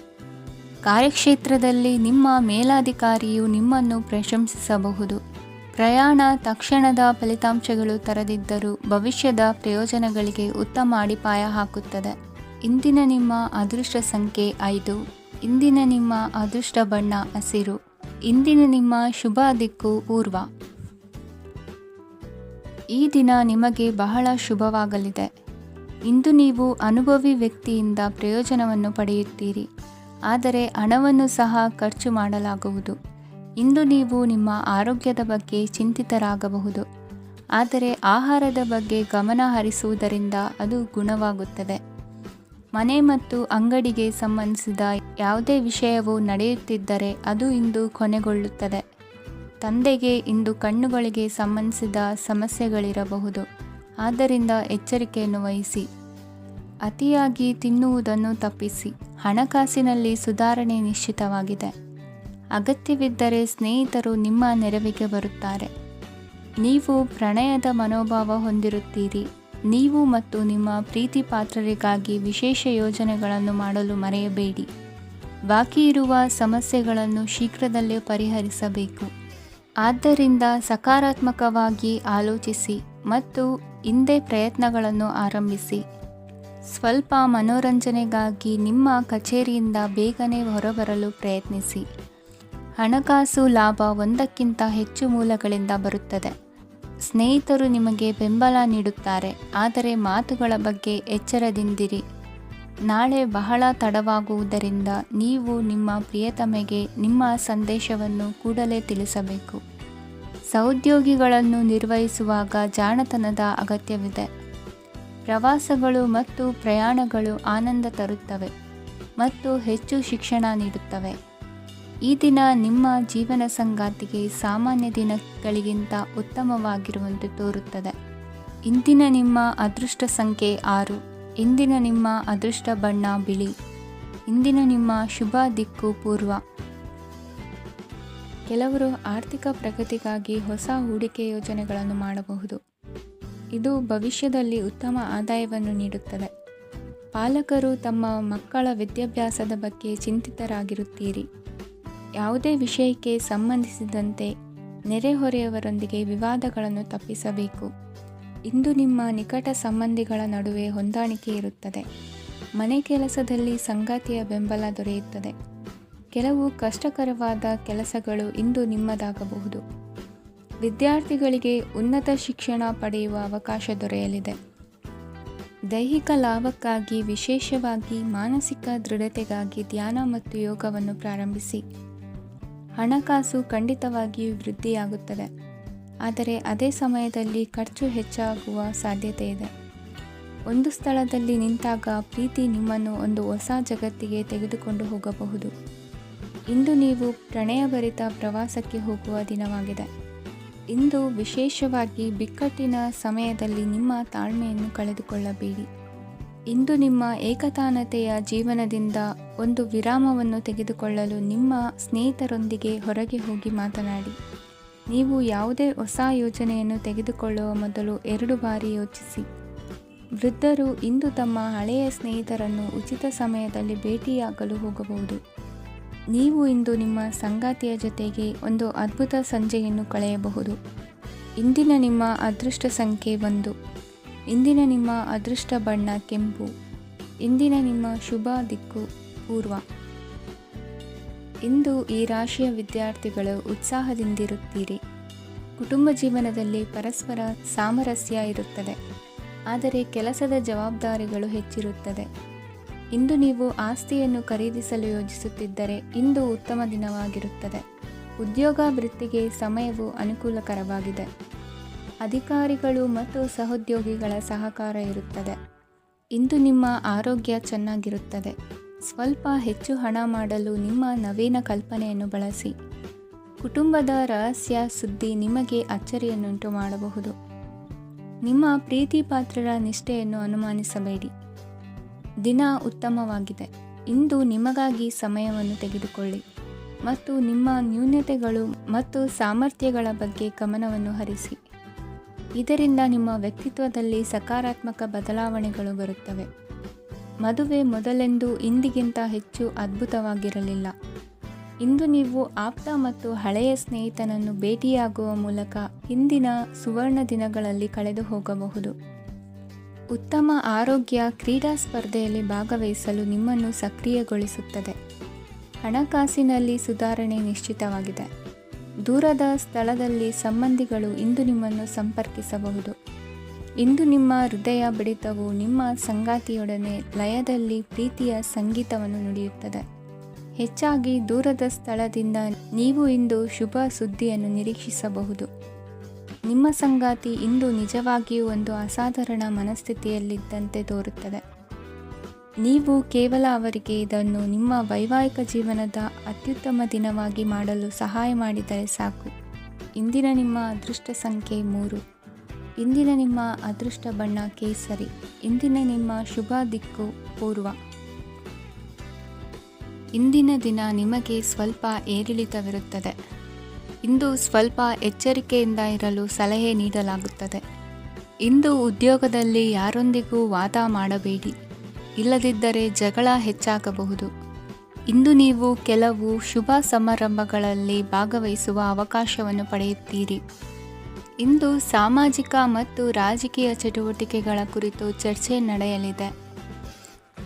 ಕಾರ್ಯಕ್ಷೇತ್ರದಲ್ಲಿ ನಿಮ್ಮ ಮೇಲಾಧಿಕಾರಿಯು ನಿಮ್ಮನ್ನು ಪ್ರಶಂಸಿಸಬಹುದು. ಪ್ರಯಾಣ ತಕ್ಷಣದ ಫಲಿತಾಂಶಗಳು ತರದಿದ್ದರೂ ಭವಿಷ್ಯದ ಪ್ರಯೋಜನಗಳಿಗೆ ಉತ್ತಮ ಅಡಿಪಾಯ ಹಾಕುತ್ತದೆ. ಇಂದಿನ ನಿಮ್ಮ ಅದೃಷ್ಟ ಸಂಖ್ಯೆ 5. ಇಂದಿನ ನಿಮ್ಮ ಅದೃಷ್ಟ ಬಣ್ಣ ಹಸಿರು. ಇಂದಿನ ನಿಮ್ಮ ಶುಭ ದಿಕ್ಕು ಪೂರ್ವ. ಈ ದಿನ ನಿಮಗೆ ಬಹಳ ಶುಭವಾಗಲಿದೆ. ಇಂದು ನೀವು ಅನುಭವಿ ವ್ಯಕ್ತಿಯಿಂದ ಪ್ರಯೋಜನವನ್ನು ಪಡೆಯುತ್ತೀರಿ, ಆದರೆ ಹಣವನ್ನು ಸಹ ಖರ್ಚು ಮಾಡಲಾಗುವುದು. ಇಂದು ನೀವು ನಿಮ್ಮ ಆರೋಗ್ಯದ ಬಗ್ಗೆ ಚಿಂತಿತರಾಗಬಹುದು, ಆದರೆ ಆಹಾರದ ಬಗ್ಗೆ ಗಮನ ಹರಿಸುವುದರಿಂದ ಅದು ಗುಣವಾಗುತ್ತದೆ. ಮನೆ ಮತ್ತು ಅಂಗಡಿಗೆ ಸಂಬಂಧಿಸಿದ ಯಾವುದೇ ವಿಷಯವು ನಡೆಯುತ್ತಿದ್ದರೆ ಅದು ಇಂದು ಕೊನೆಗೊಳ್ಳುತ್ತದೆ. ತಂದೆಗೆ ಇಂದು ಕಣ್ಣುಗಳಿಗೆ ಸಂಬಂಧಿಸಿದ ಸಮಸ್ಯೆಗಳಿರಬಹುದು, ಆದ್ದರಿಂದ ಎಚ್ಚರಿಕೆಯನ್ನು ವಹಿಸಿ. ಅತಿಯಾಗಿ ತಿನ್ನುವುದನ್ನು ತಪ್ಪಿಸಿ. ಹಣಕಾಸಿನಲ್ಲಿ ಸುಧಾರಣೆ ನಿಶ್ಚಿತವಾಗಿದೆ. ಅಗತ್ಯವಿದ್ದರೆ ಸ್ನೇಹಿತರು ನಿಮ್ಮ ನೆರವಿಗೆ ಬರುತ್ತಾರೆ. ನೀವು ಪ್ರಣಯದ ಮನೋಭಾವ ಹೊಂದಿರುತ್ತೀರಿ. ನೀವು ಮತ್ತು ನಿಮ್ಮ ಪ್ರೀತಿ ಪಾತ್ರರಿಗಾಗಿ ವಿಶೇಷ ಯೋಜನೆಗಳನ್ನು ಮಾಡಲು ಮರೆಯಬೇಡಿ. ಬಾಕಿ ಇರುವ ಸಮಸ್ಯೆಗಳನ್ನು ಶೀಘ್ರದಲ್ಲೇ ಪರಿಹರಿಸಬೇಕು. ಆದ್ದರಿಂದ ಸಕಾರಾತ್ಮಕವಾಗಿ ಆಲೋಚಿಸಿ ಮತ್ತು ಇಂದೇ ಪ್ರಯತ್ನಗಳನ್ನು ಆರಂಭಿಸಿ. ಸ್ವಲ್ಪ ಮನೋರಂಜನೆಗಾಗಿ ನಿಮ್ಮ ಕಚೇರಿಯಿಂದ ಬೇಗನೆ ಹೊರಬರಲು ಪ್ರಯತ್ನಿಸಿ. ಹಣಕಾಸು ಲಾಭ ಒಂದಕ್ಕಿಂತ ಹೆಚ್ಚು ಮೂಲಗಳಿಂದ ಬರುತ್ತದೆ. ಸ್ನೇಹಿತರು ನಿಮಗೆ ಬೆಂಬಲ ನೀಡುತ್ತಾರೆ, ಆದರೆ ಮಾತುಗಳ ಬಗ್ಗೆ ಎಚ್ಚರದಿಂದಿರಿ. ನಾಳೆ ಬಹಳ ತಡವಾಗುವುದರಿಂದ ನೀವು ನಿಮ್ಮ ಪ್ರಿಯತಮೆಗೆ ನಿಮ್ಮ ಸಂದೇಶವನ್ನು ಕೂಡಲೇ ತಿಳಿಸಬೇಕು. ಸಹೋದ್ಯೋಗಿಗಳನ್ನು ನಿರ್ವಹಿಸುವಾಗ ಜಾಣತನದ ಅಗತ್ಯವಿದೆ. ಪ್ರವಾಸಗಳು ಮತ್ತು ಪ್ರಯಾಣಗಳು ಆನಂದ ತರುತ್ತವೆ ಮತ್ತು ಹೆಚ್ಚು ಶಿಕ್ಷಣ ನೀಡುತ್ತವೆ. ಈ ದಿನ ನಿಮ್ಮ ಜೀವನ ಸಂಗಾತಿಗೆ ಸಾಮಾನ್ಯ ದಿನಗಳಿಗಿಂತ ಉತ್ತಮವಾಗಿರುವಂತೆ ತೋರುತ್ತದೆ. ಇಂದಿನ ನಿಮ್ಮ ಅದೃಷ್ಟ ಸಂಖ್ಯೆ 6. ಇಂದಿನ ನಿಮ್ಮ ಅದೃಷ್ಟ ಬಣ್ಣ ಬಿಳಿ. ಇಂದಿನ ನಿಮ್ಮ ಶುಭ ದಿಕ್ಕು ಪೂರ್ವ. ಕೆಲವರು ಆರ್ಥಿಕ ಪ್ರಗತಿಗಾಗಿ ಹೊಸ ಹೂಡಿಕೆ ಯೋಜನೆಗಳನ್ನು ಮಾಡಬಹುದು. ಇದು ಭವಿಷ್ಯದಲ್ಲಿ ಉತ್ತಮ ಆದಾಯವನ್ನು ನೀಡುತ್ತದೆ. ಪಾಲಕರು ತಮ್ಮ ಮಕ್ಕಳ ವಿದ್ಯಾಭ್ಯಾಸದ ಬಗ್ಗೆ ಚಿಂತಿತರಾಗಿರುತ್ತೀರಿ. ಯಾವುದೇ ವಿಷಯಕ್ಕೆ ಸಂಬಂಧಿಸಿದಂತೆ ನೆರೆಹೊರೆಯವರೊಂದಿಗೆ ವಿವಾದಗಳನ್ನು ತಪ್ಪಿಸಬೇಕು. ಇಂದು ನಿಮ್ಮ ನಿಕಟ ಸಂಬಂಧಿಗಳ ನಡುವೆ ಹೊಂದಾಣಿಕೆ ಇರುತ್ತದೆ. ಮನೆ ಕೆಲಸದಲ್ಲಿ ಸಂಗಾತಿಯ ಬೆಂಬಲ ದೊರೆಯುತ್ತದೆ. ಕೆಲವು ಕಷ್ಟಕರವಾದ ಕೆಲಸಗಳು ಇಂದು ನಿಮ್ಮದಾಗಬಹುದು. ವಿದ್ಯಾರ್ಥಿಗಳಿಗೆ ಉನ್ನತ ಶಿಕ್ಷಣ ಪಡೆಯುವ ಅವಕಾಶ ದೊರೆಯಲಿದೆ. ದೈಹಿಕ ಲಾಭಕ್ಕಾಗಿ, ವಿಶೇಷವಾಗಿ ಮಾನಸಿಕ ದೃಢತೆಗಾಗಿ ಧ್ಯಾನ ಮತ್ತು ಯೋಗವನ್ನು ಪ್ರಾರಂಭಿಸಿ. ಹಣಕಾಸು ಖಂಡಿತವಾಗಿಯೂ ವೃದ್ಧಿಯಾಗುತ್ತದೆ, ಆದರೆ ಅದೇ ಸಮಯದಲ್ಲಿ ಖರ್ಚು ಹೆಚ್ಚಾಗುವ ಸಾಧ್ಯತೆ ಇದೆ. ಒಂದು ಸ್ಥಳದಲ್ಲಿ ನಿಂತಾಗ ಪ್ರೀತಿ ನಿಮ್ಮನ್ನು ಒಂದು ಹೊಸ ಜಗತ್ತಿಗೆ ತೆಗೆದುಕೊಂಡು ಹೋಗಬಹುದು. ಇಂದು ನೀವು ಪ್ರಣಯಭರಿತ ಪ್ರವಾಸಕ್ಕೆ ಹೋಗುವ ದಿನವಾಗಿದೆ. ಇಂದು ವಿಶೇಷವಾಗಿ ಬಿಕ್ಕಟ್ಟಿನ ಸಮಯದಲ್ಲಿ ನಿಮ್ಮ ತಾಳ್ಮೆಯನ್ನು ಕಳೆದುಕೊಳ್ಳಬೇಡಿ. ಇಂದು ನಿಮ್ಮ ಏಕತಾನತೆಯ ಜೀವನದಿಂದ ಒಂದು ವಿರಾಮವನ್ನು ತೆಗೆದುಕೊಳ್ಳಲು ನಿಮ್ಮ ಸ್ನೇಹಿತರೊಂದಿಗೆ ಹೊರಗೆ ಹೋಗಿ ಮಾತನಾಡಿ. ನೀವು ಯಾವುದೇ ಹೊಸ ಯೋಜನೆಯನ್ನು ತೆಗೆದುಕೊಳ್ಳುವ ಮೊದಲು 2 ಬಾರಿ ಯೋಚಿಸಿ. ವೃದ್ಧರು ಇಂದು ತಮ್ಮ ಹಳೆಯ ಸ್ನೇಹಿತರನ್ನು ಉಚಿತ ಸಮಯದಲ್ಲಿ ಭೇಟಿಯಾಗಲು ಹೋಗಬಹುದು. ನೀವು ಇಂದು ನಿಮ್ಮ ಸಂಗಾತಿಯ ಜೊತೆಗೆ ಒಂದು ಅದ್ಭುತ ಸಂಜೆಯನ್ನು ಕಳೆಯಬಹುದು. ಇಂದಿನ ನಿಮ್ಮ ಅದೃಷ್ಟ ಸಂಖ್ಯೆ 1. ಇಂದಿನ ನಿಮ್ಮ ಅದೃಷ್ಟ ಬಣ್ಣ ಕೆಂಪು. ಇಂದಿನ ನಿಮ್ಮ ಶುಭ ದಿಕ್ಕು ಪೂರ್ವ. ಇಂದು ಈ ರಾಶಿಯ ವಿದ್ಯಾರ್ಥಿಗಳು ಉತ್ಸಾಹದಿಂದಿರುತ್ತೀರಿ. ಕುಟುಂಬ ಜೀವನದಲ್ಲಿ ಪರಸ್ಪರ ಸಾಮರಸ್ಯ ಇರುತ್ತದೆ, ಆದರೆ ಕೆಲಸದ ಜವಾಬ್ದಾರಿಗಳು ಹೆಚ್ಚಿರುತ್ತದೆ. ಇಂದು ನೀವು ಆಸ್ತಿಯನ್ನು ಖರೀದಿಸಲು ಯೋಜಿಸುತ್ತಿದ್ದರೆ ಇಂದು ಉತ್ತಮ ದಿನವಾಗಿರುತ್ತದೆ. ಉದ್ಯೋಗ ವೃತ್ತಿಗೆ ಸಮಯವು ಅನುಕೂಲಕರವಾಗಿದೆ. ಅಧಿಕಾರಿಗಳು ಮತ್ತು ಸಹೋದ್ಯೋಗಿಗಳ ಸಹಕಾರ ಇರುತ್ತದೆ. ಇಂದು ನಿಮ್ಮ ಆರೋಗ್ಯ ಚೆನ್ನಾಗಿರುತ್ತದೆ. ಸ್ವಲ್ಪ ಹೆಚ್ಚು ಹಣ ಮಾಡಲು ನಿಮ್ಮ ನವೀನ ಕಲ್ಪನೆಯನ್ನು ಬಳಸಿ. ಕುಟುಂಬದ ರಹಸ್ಯ ಸುದ್ದಿ ನಿಮಗೆ ಅಚ್ಚರಿಯನ್ನುಂಟು ಮಾಡಬಹುದು. ನಿಮ್ಮ ಪ್ರೀತಿ ಪಾತ್ರರ ನಿಷ್ಠೆಯನ್ನು ಅನುಮಾನಿಸಬೇಡಿ. ದಿನ ಉತ್ತಮವಾಗಿದೆ. ಇಂದು ನಿಮಗಾಗಿ ಸಮಯವನ್ನು ತೆಗೆದುಕೊಳ್ಳಿ ಮತ್ತು ನಿಮ್ಮ ನ್ಯೂನತೆಗಳು ಮತ್ತು ಸಾಮರ್ಥ್ಯಗಳ ಬಗ್ಗೆ ಗಮನವನ್ನು ಹರಿಸಿ. ಇದರಿಂದ ನಿಮ್ಮ ವ್ಯಕ್ತಿತ್ವದಲ್ಲಿ ಸಕಾರಾತ್ಮಕ ಬದಲಾವಣೆಗಳು ಬರುತ್ತವೆ. ಮದುವೆ ಮೊದಲೆಂದೂ ಇಂದಿಗಿಂತ ಹೆಚ್ಚು ಅದ್ಭುತವಾಗಿರಲಿಲ್ಲ. ಇಂದು ನೀವು ಆಪ್ತ ಮತ್ತು ಹಳೆಯ ಸ್ನೇಹಿತನನ್ನು ಭೇಟಿಯಾಗುವ ಮೂಲಕ ಹಿಂದಿನ ಸುವರ್ಣ ದಿನಗಳಲ್ಲಿ ಕಳೆದು ಹೋಗಬಹುದು. ಉತ್ತಮ ಆರೋಗ್ಯ ಕ್ರೀಡಾ ಸ್ಪರ್ಧೆಯಲ್ಲಿ ಭಾಗವಹಿಸಲು ನಿಮ್ಮನ್ನು ಸಕ್ರಿಯಗೊಳಿಸುತ್ತದೆ. ಹಣಕಾಸಿನಲ್ಲಿ ಸುಧಾರಣೆ ನಿಶ್ಚಿತವಾಗಿದೆ. ದೂರದ ಸ್ಥಳದಲ್ಲಿ ಸಂಬಂಧಿಗಳು ಇಂದು ನಿಮ್ಮನ್ನು ಸಂಪರ್ಕಿಸಬಹುದು. ಇಂದು ನಿಮ್ಮ ಹೃದಯ ಬಡಿತವು ನಿಮ್ಮ ಸಂಗಾತಿಯೊಡನೆ ಲಯದಲ್ಲಿ ಪ್ರೀತಿಯ ಸಂಗೀತವನ್ನು ನುಡಿಯುತ್ತದೆ. ಹೆಚ್ಚಾಗಿ ದೂರದ ಸ್ಥಳದಿಂದ ನೀವು ಇಂದು ಶುಭ ಸುದ್ದಿಯನ್ನು ನಿರೀಕ್ಷಿಸಬಹುದು. ನಿಮ್ಮ ಸಂಗಾತಿ ಇಂದು ನಿಜವಾಗಿಯೂ ಒಂದು ಅಸಾಧಾರಣ ಮನಸ್ಥಿತಿಯಲ್ಲಿದ್ದಂತೆ ತೋರುತ್ತದೆ. ನೀವು ಕೇವಲ ಅವರಿಗೆ ಇದನ್ನು ನಿಮ್ಮ ವೈವಾಹಿಕ ಜೀವನದ ಅತ್ಯುತ್ತಮ ದಿನವಾಗಿ ಮಾಡಲು ಸಹಾಯ ಮಾಡಿದರೆ ಸಾಕು. ಇಂದಿನ ನಿಮ್ಮ ಅದೃಷ್ಟ ಸಂಖ್ಯೆ 3. ಇಂದಿನ ನಿಮ್ಮ ಅದೃಷ್ಟ ಬಣ್ಣ ಕೇಸರಿ. ಇಂದಿನ ನಿಮ್ಮ ಶುಭ ದಿಕ್ಕು ಪೂರ್ವ. ಇಂದಿನ ದಿನ ನಿಮಗೆ ಸ್ವಲ್ಪ ಏರಿಳಿತವಿರುತ್ತದೆ. ಇಂದು ಸ್ವಲ್ಪ ಎಚ್ಚರಿಕೆಯಿಂದ ಇರಲು ಸಲಹೆ ನೀಡಲಾಗುತ್ತದೆ. ಇಂದು ಉದ್ಯೋಗದಲ್ಲಿ ಯಾರೊಂದಿಗೂ ವಾದ ಮಾಡಬೇಡಿ, ಇಲ್ಲದಿದ್ದರೆ ಜಗಳ ಹೆಚ್ಚಾಗಬಹುದು. ಇಂದು ನೀವು ಕೆಲವು ಶುಭ ಸಮಾರಂಭಗಳಲ್ಲಿ ಭಾಗವಹಿಸುವ ಅವಕಾಶವನ್ನು ಪಡೆಯುತ್ತೀರಿ. ಇಂದು ಸಾಮಾಜಿಕ ಮತ್ತು ರಾಜಕೀಯ ಚಟುವಟಿಕೆಗಳ ಕುರಿತು ಚರ್ಚೆ ನಡೆಯಲಿದೆ.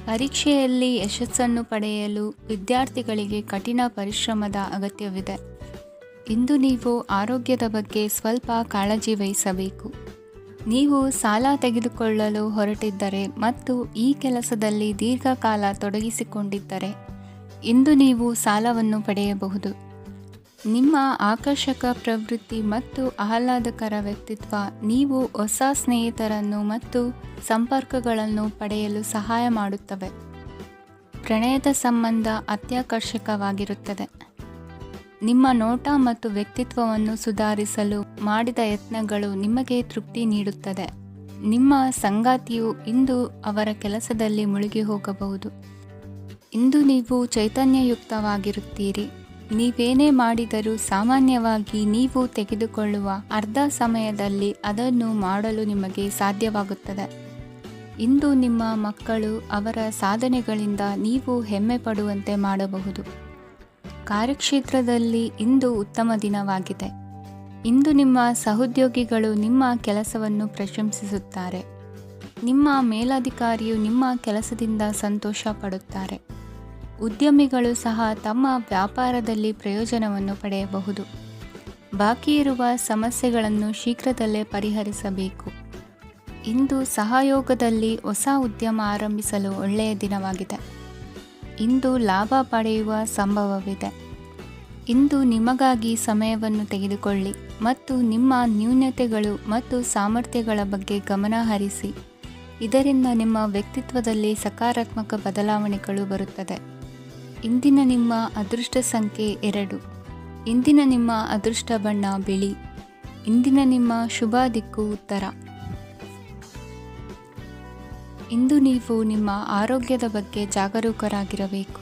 ಪರೀಕ್ಷೆಯಲ್ಲಿ ಯಶಸ್ಸನ್ನು ಪಡೆಯಲು ವಿದ್ಯಾರ್ಥಿಗಳಿಗೆ ಕಠಿಣ ಪರಿಶ್ರಮದ ಅಗತ್ಯವಿದೆ. ಇಂದು ನೀವು ಆರೋಗ್ಯದ ಬಗ್ಗೆ ಸ್ವಲ್ಪ ಕಾಳಜಿ ವಹಿಸಬೇಕು. ನೀವು ಸಾಲ ತೆಗೆದುಕೊಳ್ಳಲು ಹೊರಟಿದ್ದರೆ ಮತ್ತು ಈ ಕೆಲಸದಲ್ಲಿ ದೀರ್ಘಕಾಲ ತೊಡಗಿಸಿಕೊಂಡಿದ್ದರೆ ಇಂದು ನೀವು ಸಾಲವನ್ನು ಪಡೆಯಬಹುದು. ನಿಮ್ಮ ಆಕರ್ಷಕ ಪ್ರವೃತ್ತಿ ಮತ್ತು ಆಹ್ಲಾದಕರ ವ್ಯಕ್ತಿತ್ವ ನೀವು ಹೊಸ ಸ್ನೇಹಿತರನ್ನು ಮತ್ತು ಸಂಪರ್ಕಗಳನ್ನು ಪಡೆಯಲು ಸಹಾಯ ಮಾಡುತ್ತವೆ. ಪ್ರಣಯದ ಸಂಬಂಧ ಅತ್ಯಾಕರ್ಷಕವಾಗಿರುತ್ತದೆ. ನಿಮ್ಮ ನೋಟ ಮತ್ತು ವ್ಯಕ್ತಿತ್ವವನ್ನು ಸುಧಾರಿಸಲು ಮಾಡಿದ ಯತ್ನಗಳು ನಿಮಗೆ ತೃಪ್ತಿ ನೀಡುತ್ತದೆ. ನಿಮ್ಮ ಸಂಗಾತಿಯು ಇಂದು ಅವರ ಕೆಲಸದಲ್ಲಿ ಮುಳುಗಿ ಹೋಗಬಹುದು. ಇಂದು ನೀವು ಚೈತನ್ಯಯುಕ್ತವಾಗಿರುತ್ತೀರಿ. ನೀವೇನೇ ಮಾಡಿದರೂ ಸಾಮಾನ್ಯವಾಗಿ ನೀವು ತೆಗೆದುಕೊಳ್ಳುವ ಅರ್ಧ ಸಮಯದಲ್ಲಿ ಅದನ್ನು ಮಾಡಲು ನಿಮಗೆ ಸಾಧ್ಯವಾಗುತ್ತದೆ. ಇಂದು ನಿಮ್ಮ ಮಕ್ಕಳು ಅವರ ಸಾಧನೆಗಳಿಂದ ನೀವು ಹೆಮ್ಮೆ ಪಡುವಂತೆ ಮಾಡಬಹುದು. ಕಾರ್ಯಕ್ಷೇತ್ರದಲ್ಲಿ ಇಂದು ಉತ್ತಮ ದಿನವಾಗಿದೆ. ಇಂದು ನಿಮ್ಮ ಸಹೋದ್ಯೋಗಿಗಳು ನಿಮ್ಮ ಕೆಲಸವನ್ನು ಪ್ರಶಂಸಿಸುತ್ತಾರೆ. ನಿಮ್ಮ ಮೇಲಧಿಕಾರಿಯು ನಿಮ್ಮ ಕೆಲಸದಿಂದ ಸಂತೋಷ ಪಡುತ್ತಾರೆ. ಉದ್ಯಮಿಗಳು ಸಹ ತಮ್ಮ ವ್ಯಾಪಾರದಲ್ಲಿ ಪ್ರಯೋಜನವನ್ನು ಪಡೆಯಬಹುದು. ಬಾಕಿ ಇರುವ ಸಮಸ್ಯೆಗಳನ್ನು ಶೀಘ್ರದಲ್ಲೇ ಪರಿಹರಿಸಬೇಕು. ಇಂದು ಸಹಯೋಗದಲ್ಲಿ ಹೊಸ ಉದ್ಯಮ ಆರಂಭಿಸಲು ಒಳ್ಳೆಯ ದಿನವಾಗಿದೆ. ಇಂದು ಲಾಭ ಪಡೆಯುವ ಸಂಭವವಿದೆ. ಇಂದು ನಿಮಗಾಗಿ ಸಮಯವನ್ನು ತೆಗೆದುಕೊಳ್ಳಿ ಮತ್ತು ನಿಮ್ಮ ನ್ಯೂನತೆಗಳು ಮತ್ತು ಸಾಮರ್ಥ್ಯಗಳ ಬಗ್ಗೆ ಗಮನ ಹರಿಸಿ. ಇದರಿಂದ ನಿಮ್ಮ ವ್ಯಕ್ತಿತ್ವದಲ್ಲಿ ಸಕಾರಾತ್ಮಕ ಬದಲಾವಣೆಗಳು ಬರುತ್ತದೆ. ಇಂದಿನ ನಿಮ್ಮ ಅದೃಷ್ಟ ಸಂಖ್ಯೆ 2. ಇಂದಿನ ನಿಮ್ಮ ಅದೃಷ್ಟ ಬಣ್ಣ ಬಿಳಿ. ಇಂದಿನ ನಿಮ್ಮ ಶುಭ ದಿಕ್ಕು ಉತ್ತರ. ಇಂದು ನೀವು ನಿಮ್ಮ ಆರೋಗ್ಯದ ಬಗ್ಗೆ ಜಾಗರೂಕರಾಗಿರಬೇಕು.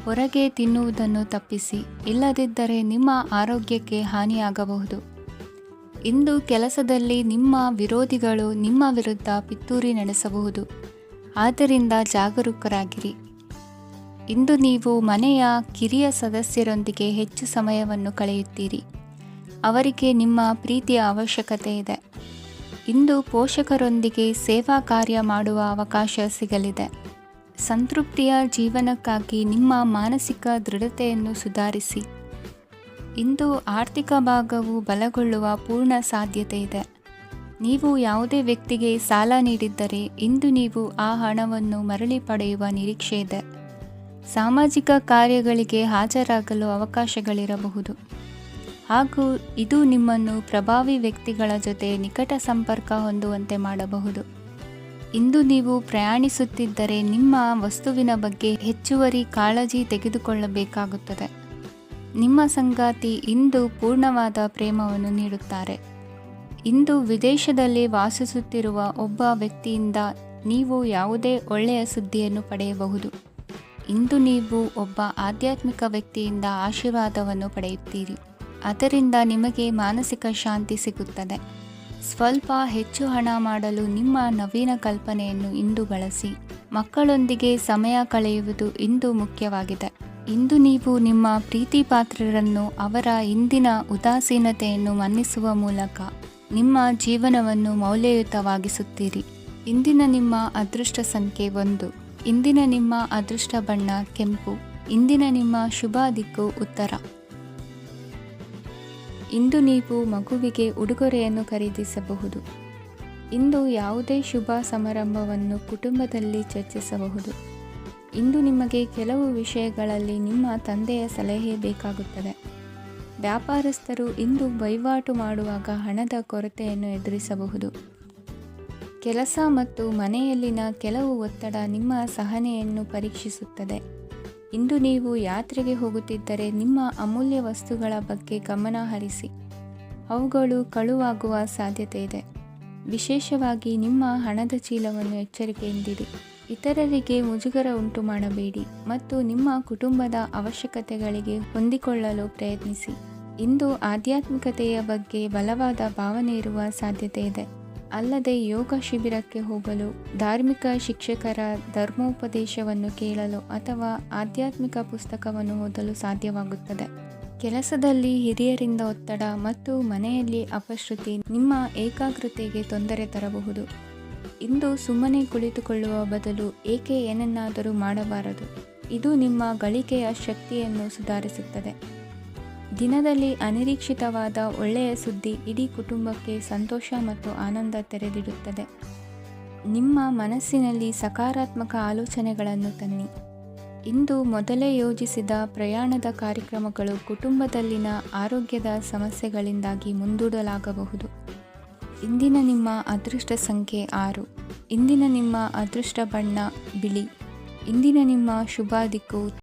ಹೊರಗೆ ತಿನ್ನುವುದನ್ನು ತಪ್ಪಿಸಿ, ಇಲ್ಲದಿದ್ದರೆ ನಿಮ್ಮ ಆರೋಗ್ಯಕ್ಕೆ ಹಾನಿಯಾಗಬಹುದು. ಇಂದು ಕೆಲಸದಲ್ಲಿ ನಿಮ್ಮ ವಿರೋಧಿಗಳು ನಿಮ್ಮ ವಿರುದ್ಧ ಪಿತೂರಿ ನಡೆಸಬಹುದು, ಆದ್ದರಿಂದ ಜಾಗರೂಕರಾಗಿರಿ. ಇಂದು ನೀವು ಮನೆಯ ಕಿರಿಯ ಸದಸ್ಯರೊಂದಿಗೆ ಹೆಚ್ಚು ಸಮಯವನ್ನು ಕಳೆಯುತ್ತೀರಿ. ಅವರಿಗೆ ನಿಮ್ಮ ಪ್ರೀತಿಯ ಅವಶ್ಯಕತೆ ಇದೆ. ಇಂದು ಪೋಷಕರೊಂದಿಗೆ ಸೇವಾ ಕಾರ್ಯ ಮಾಡುವ ಅವಕಾಶ ಸಿಗಲಿದೆ. ಸಂತೃಪ್ತಿಯ ಜೀವನಕ್ಕಾಗಿ ನಿಮ್ಮ ಮಾನಸಿಕ ದೃಢತೆಯನ್ನು ಸುಧಾರಿಸಿ. ಇಂದು ಆರ್ಥಿಕ ಭಾಗವು ಬಲಗೊಳ್ಳುವ ಪೂರ್ಣ ಸಾಧ್ಯತೆ ಇದೆ. ನೀವು ಯಾವುದೇ ವ್ಯಕ್ತಿಗೆ ಸಾಲ ನೀಡಿದ್ದರೆ ಇಂದು ನೀವು ಆ ಹಣವನ್ನು ಮರಳಿ ಪಡೆಯುವ ನಿರೀಕ್ಷೆ ಇದೆ. ಸಾಮಾಜಿಕ ಕಾರ್ಯಗಳಿಗೆ ಹಾಜರಾಗಲು ಅವಕಾಶಗಳಿರಬಹುದು ಹಾಗೂ ಇದು ನಿಮ್ಮನ್ನು ಪ್ರಭಾವಿ ವ್ಯಕ್ತಿಗಳ ಜೊತೆ ನಿಕಟ ಸಂಪರ್ಕ ಹೊಂದುವಂತೆ ಮಾಡಬಹುದು. ಇಂದು ನೀವು ಪ್ರಯಾಣಿಸುತ್ತಿದ್ದರೆ ನಿಮ್ಮ ವಸ್ತುವಿನ ಬಗ್ಗೆ ಹೆಚ್ಚುವರಿ ಕಾಳಜಿ ತೆಗೆದುಕೊಳ್ಳಬೇಕಾಗುತ್ತದೆ. ನಿಮ್ಮ ಸಂಗಾತಿ ಇಂದು ಪೂರ್ಣವಾದ ಪ್ರೇಮವನ್ನು ನೀಡುತ್ತಾರೆ. ಇಂದು ವಿದೇಶದಲ್ಲಿ ವಾಸಿಸುತ್ತಿರುವ ಒಬ್ಬ ವ್ಯಕ್ತಿಯಿಂದ ನೀವು ಯಾವುದೇ ಒಳ್ಳೆಯ ಸುದ್ದಿಯನ್ನು ಪಡೆಯಬಹುದು. ಇಂದು ನೀವು ಒಬ್ಬ ಆಧ್ಯಾತ್ಮಿಕ ವ್ಯಕ್ತಿಯಿಂದ ಆಶೀರ್ವಾದವನ್ನು ಪಡೆಯುತ್ತೀರಿ. ಅದರಿಂದ ನಿಮಗೆ ಮಾನಸಿಕ ಶಾಂತಿ ಸಿಗುತ್ತದೆ. ಸ್ವಲ್ಪ ಹೆಚ್ಚು ಹಣ ಮಾಡಲು ನಿಮ್ಮ ನವೀನ ಕಲ್ಪನೆಯನ್ನು ಇಂದು ಬಳಸಿ. ಮಕ್ಕಳೊಂದಿಗೆ ಸಮಯ ಕಳೆಯುವುದು ಇಂದು ಮುಖ್ಯವಾಗಿದೆ. ಇಂದು ನೀವು ನಿಮ್ಮ ಪ್ರೀತಿ ಪಾತ್ರರನ್ನು ಅವರ ಇಂದಿನ ಉದಾಸೀನತೆಯನ್ನು ಮನ್ನಿಸುವ ಮೂಲಕ ನಿಮ್ಮ ಜೀವನವನ್ನು ಮೌಲ್ಯಯುತವಾಗಿಸುತ್ತೀರಿ. ಇಂದಿನ ನಿಮ್ಮ ಅದೃಷ್ಟ ಸಂಖ್ಯೆ 1. ಇಂದಿನ ನಿಮ್ಮ ಅದೃಷ್ಟ ಬಣ್ಣ ಕೆಂಪು. ಇಂದಿನ ನಿಮ್ಮ ಶುಭ ದಿಕ್ಕು ಉತ್ತರ. ಇಂದು ನೀವು ಮಗುವಿಗೆ ಉಡುಗೊರೆಯನ್ನು ಖರೀದಿಸಬಹುದು. ಇಂದು ಯಾವುದೇ ಶುಭ ಸಮಾರಂಭವನ್ನು ಕುಟುಂಬದಲ್ಲಿ ಚರ್ಚಿಸಬಹುದು. ಇಂದು ನಿಮಗೆ ಕೆಲವು ವಿಷಯಗಳಲ್ಲಿ ನಿಮ್ಮ ತಂದೆಯ ಸಲಹೆ ಬೇಕಾಗುತ್ತದೆ. ವ್ಯಾಪಾರಸ್ಥರು ಇಂದು ವಹಿವಾಟು ಮಾಡುವಾಗ ಹಣದ ಕೊರತೆಯನ್ನು ಎದುರಿಸಬಹುದು. ಕೆಲಸ ಮತ್ತು ಮನೆಯಲ್ಲಿನ ಕೆಲವು ಒತ್ತಡ ನಿಮ್ಮ ಸಹನೆಯನ್ನು ಪರೀಕ್ಷಿಸುತ್ತದೆ. ಇಂದು ನೀವು ಯಾತ್ರೆಗೆ ಹೋಗುತ್ತಿದ್ದರೆ ನಿಮ್ಮ ಅಮೂಲ್ಯ ವಸ್ತುಗಳ ಬಗ್ಗೆ ಗಮನ ಹರಿಸಿ. ಅವುಗಳು ಕಳುವಾಗುವ ಸಾಧ್ಯತೆ ಇದೆ. ವಿಶೇಷವಾಗಿ ನಿಮ್ಮ ಹಣದ ಚೀಲವನ್ನು ಎಚ್ಚರಿಕೆಯಿಂದಿಡಿ. ಇತರರಿಗೆ ಮುಜುಗರ ಉಂಟು ಮಾಡಬೇಡಿ ಮತ್ತು ನಿಮ್ಮ ಕುಟುಂಬದ ಅವಶ್ಯಕತೆಗಳಿಗೆ ಹೊಂದಿಕೊಳ್ಳಲು ಪ್ರಯತ್ನಿಸಿ. ಇಂದು ಆಧ್ಯಾತ್ಮಿಕತೆಯ ಬಗ್ಗೆ ಬಲವಾದ ಭಾವನೆ ಇರುವ ಸಾಧ್ಯತೆ ಇದೆ. ಅಲ್ಲದೆ ಯೋಗ ಶಿಬಿರಕ್ಕೆ ಹೋಗಲು, ಧಾರ್ಮಿಕ ಶಿಕ್ಷಕರ ಧರ್ಮೋಪದೇಶವನ್ನು ಕೇಳಲು ಅಥವಾ ಆಧ್ಯಾತ್ಮಿಕ ಪುಸ್ತಕವನ್ನು ಓದಲು ಸಾಧ್ಯವಾಗುತ್ತದೆ. ಕೆಲಸದಲ್ಲಿ ಹಿರಿಯರಿಂದ ಒತ್ತಡ ಮತ್ತು ಮನೆಯಲ್ಲಿ ಅಪಶ್ರುತಿ ನಿಮ್ಮ ಏಕಾಗ್ರತೆಗೆ ತೊಂದರೆ ತರಬಹುದು. ಇಂದು ಸುಮ್ಮನೆ ಕುಳಿತುಕೊಳ್ಳುವ ಬದಲು ಏಕೆ ಏನನ್ನಾದರೂ ಮಾಡಬಾರದು. ಇದು ನಿಮ್ಮ ಗಳಿಕೆಯ ಶಕ್ತಿಯನ್ನು ಸುಧಾರಿಸುತ್ತದೆ. ದಿನದಲ್ಲಿ ಅನಿರೀಕ್ಷಿತವಾದ ಒಳ್ಳೆಯ ಸುದ್ದಿ ಇಡೀ ಕುಟುಂಬಕ್ಕೆ ಸಂತೋಷ ಮತ್ತು ಆನಂದ ತೆರೆದಿಡುತ್ತದೆ. ನಿಮ್ಮ ಮನಸ್ಸಿನಲ್ಲಿ ಸಕಾರಾತ್ಮಕ ಆಲೋಚನೆಗಳನ್ನು ತನ್ನಿ. ಇಂದು ಮೊದಲೇ ಯೋಜಿಸಿದ ಪ್ರಯಾಣದ ಕಾರ್ಯಕ್ರಮಗಳು ಕುಟುಂಬದಲ್ಲಿನ ಆರೋಗ್ಯದ ಸಮಸ್ಯೆಗಳಿಂದಾಗಿ ಮುಂದೂಡಲಾಗಬಹುದು. ಇಂದಿನ ನಿಮ್ಮ ಅದೃಷ್ಟ ಸಂಖ್ಯೆ 6. ಇಂದಿನ ನಿಮ್ಮ ಅದೃಷ್ಟ ಬಣ್ಣ ಬಿಳಿ. ಇಂದಿನ ನಿಮ್ಮ ಶುಭ ದಿಕ್ಕು